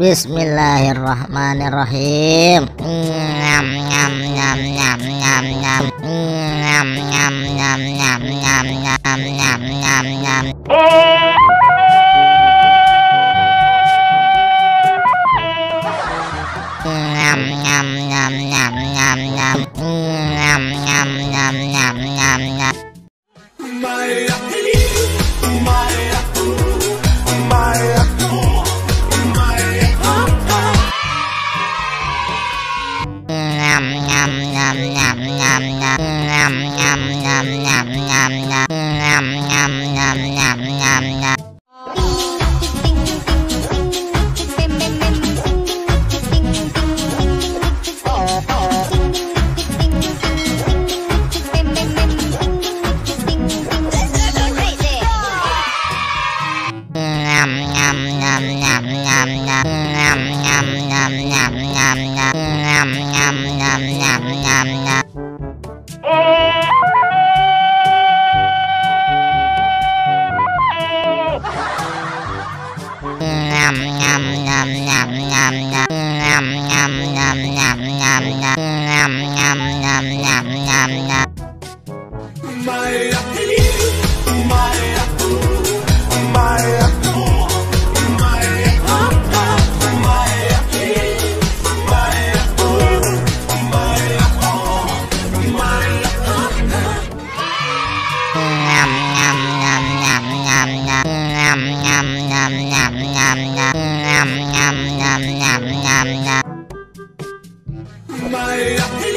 Bismillahirrahmanirrahim. Nyam nyam nyam nyam nyam nyam. Nyam nyam nyam nyam nyam nyam nyam nyam nyam. Nyam nyam nyam nyam nyam nyam. Nyam nyam nyam nyam nyam nyam. My